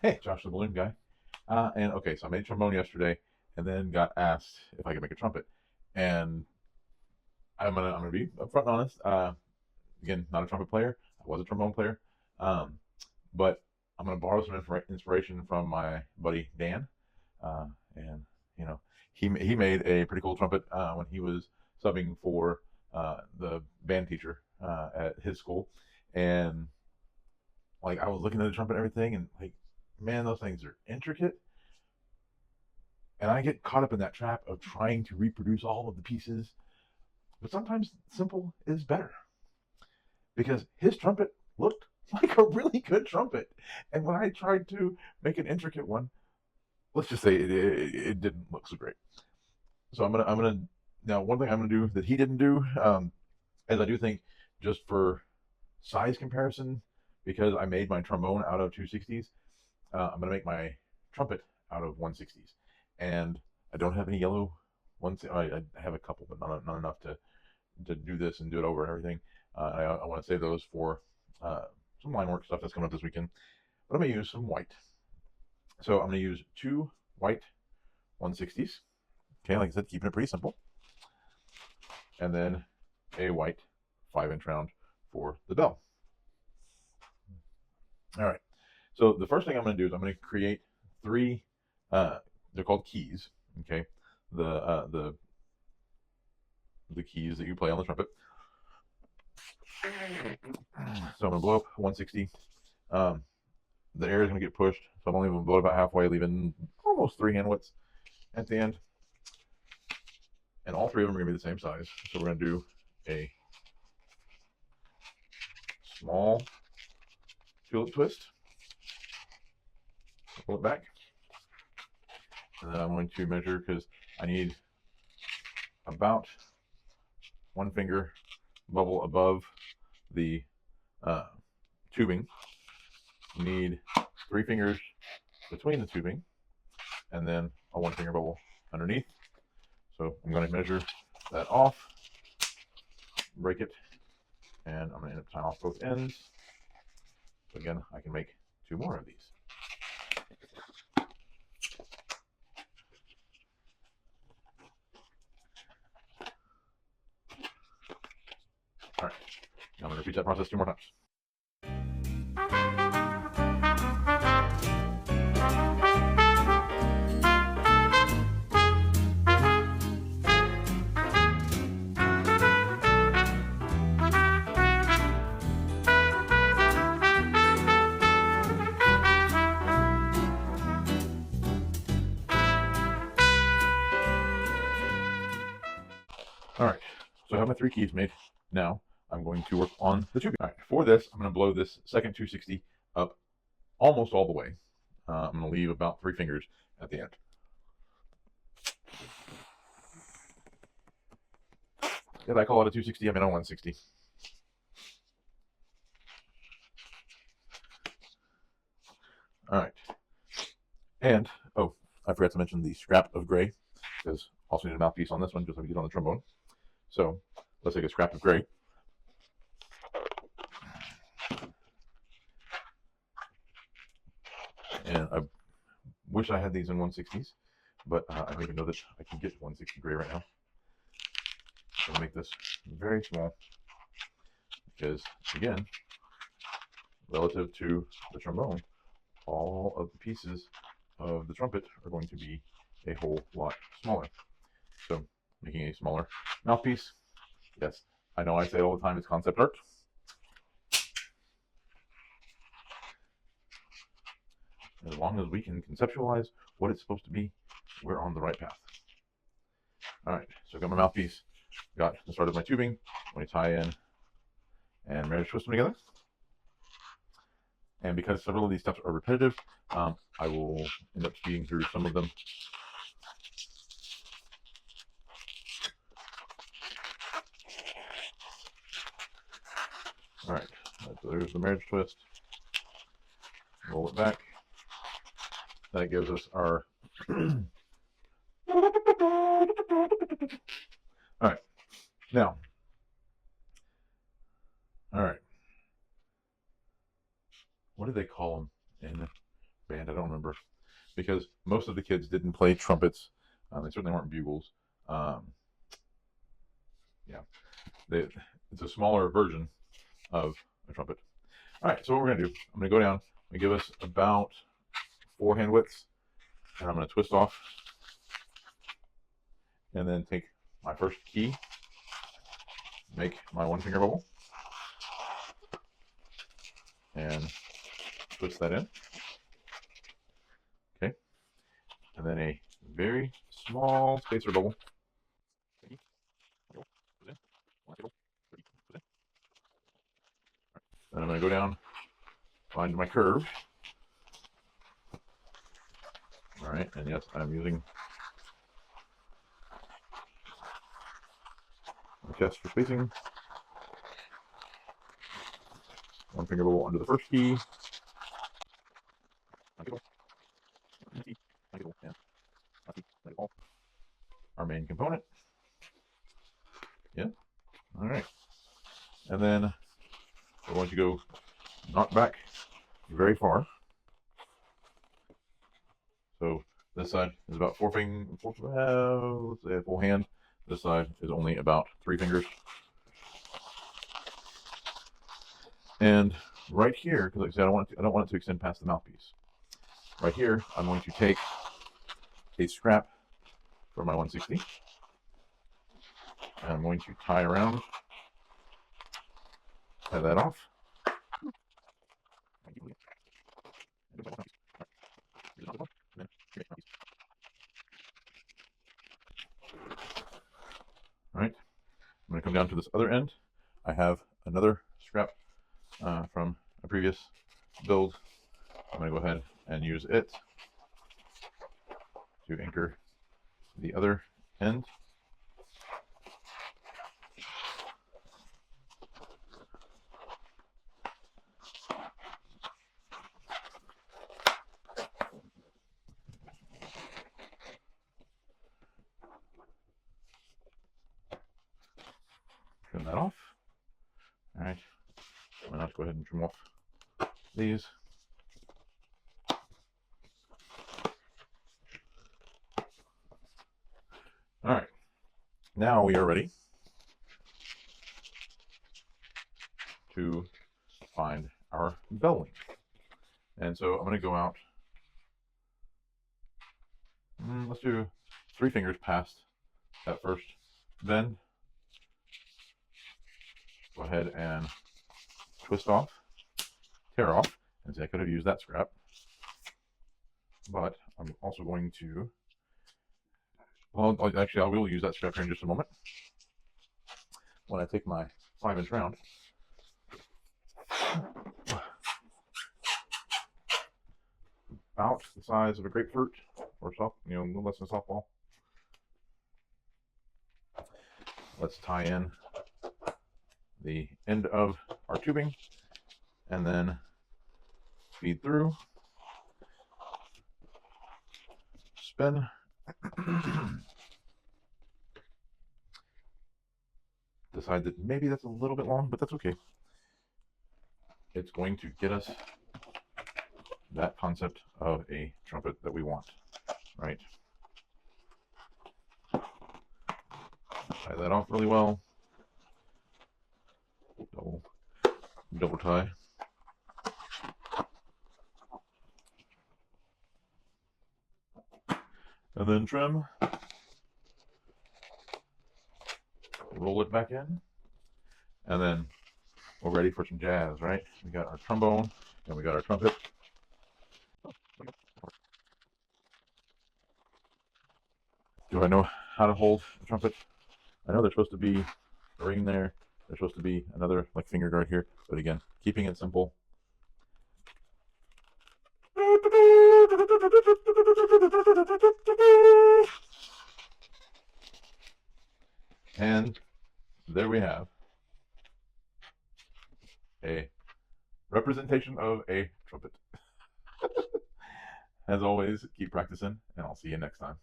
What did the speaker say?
Hey, Josh the balloon guy. And okay, so I made trombone yesterday, and then got asked if I could make a trumpet. And I'm gonna be upfront and honest. Again, not a trumpet player. I was a trombone player, um, but I'm gonna borrow some inspiration from my buddy Dan. And you know, he made a pretty cool trumpet when he was subbing for the band teacher at his school, and like I was looking at the trumpet and everything, and like, man, those things are intricate. And I get caught up in that trap of trying to reproduce all of the pieces. But sometimes simple is better because his trumpet looked like a really good trumpet. And when I tried to make an intricate one, let's just say it didn't look so great. So I'm gonna now one thing I'm gonna do that he didn't do, is I do think just for size comparison, because I made my trombone out of 260s, I'm gonna make my trumpet out of 160s, and I don't have any yellow ones. I have a couple, but not enough to do this and do it over and everything. I want to save those for some line work stuff that's coming up this weekend. But I'm gonna use some white. So I'm gonna use two white 160s. Okay, like I said, keeping it pretty simple, and then a white 5-inch round for the bell. All right. So the first thing I'm going to do is I'm going to create three. They're called keys. Okay, the uh, the the keys that you play on the trumpet. So I'm going to blow up 160. Um, the air is going to get pushed, so I'm only going to blow it about halfway, leaving almost 3 hand widths at the end. And all three of them are going to be the same size. So we're going to do a small tulip twist. Pull it back, and then I'm going to measure because I need about one finger bubble above the uh, tubing. You need 3 fingers between the tubing, and then a 1 finger bubble underneath. So I'm going to measure that off, break it, and I'm going to end up tying off both ends. So again, I can make 2 more of these. All right, now I'm going to repeat that process 2 more times. All right, so I have my 3 keys made. Now I'm going to work on the tubing. All right, for this, I'm going to blow this second 260 up almost all the way. I'm going to leave about 3 fingers at the end. If I call it a 260, I mean a 160. All right. And, oh, I forgot to mention the scrap of gray, because also need a mouthpiece on this one, just like we did on the trombone. So let's take a scrap of gray. And I wish I had these in 160s, but I don't even know that I can get 160 gray right now. So I'll make this very small, because, again, relative to the trombone, all of the pieces of the trumpet are going to be a whole lot smaller. So making a smaller mouthpiece. Yes, I know I say it all the time, it's concept art. As long as we can conceptualize what it's supposed to be, we're on the right path. All right, so I got my mouthpiece, got the start of my tubing. Let me tie in and marriage twist them together. And because several of these steps are repetitive, I will end up speeding through some of them. All right, so there's the marriage twist. Roll it back. That gives us our. All right, now. All right. What do they call them in band, I don't remember, because most of the kids didn't play trumpets. They certainly weren't bugles. Um, yeah, it's a smaller version of a trumpet. All right, so what we're gonna do, I'm gonna go down and give us about 4 hand widths, and I'm gonna twist off, and then take my first key, make my 1 finger bubble, and twist that in. Okay, and then a very small spacer bubble. Then I'm going to go down, find my curve. All right, and yes, I'm using my chest for spacing. 1 finger bubble under the first key. Our main component. Yeah. All right. And then we're going to go not back very far. So this side is about 4 fingers, let's say a full hand. This side is only about 3 fingers. And right here, because like I said, I don't want it to extend past the mouthpiece. Right here, I'm going to take a scrap for my 160, and I'm going to tie around, tie that off. All right, I'm going to come down to this other end. I have another scrap from a previous build. I'm going to go ahead and use it to anchor the other end. Trim that off. All right, I'm going to go ahead and trim off these. All right, now we are ready to find our bell length. And so I'm going to go out, let's do 3 fingers past that first bend. Go ahead and twist off, tear off, and see I could have used that scrap. But I'm also going to, well, actually I will use that scrap here in just a moment. When I take my 5-inch round, about the size of a grapefruit, or a little less than a softball. Let's tie in the end of our tubing, and then feed through, spin, decide that maybe that's a little bit long, but that's okay. It's going to get us that concept of a trumpet that we want, right? Tie that off really well. Double tie. And then trim. Roll it back in. And then we're ready for some jazz, right? We got our trombone and we got our trumpet. Do I know how to hold the trumpet? I know there's supposed to be a ring there. There's supposed to be another like finger guard here. But again, keeping it simple. And there we have a representation of a trumpet. As always, keep practicing, and I'll see you next time.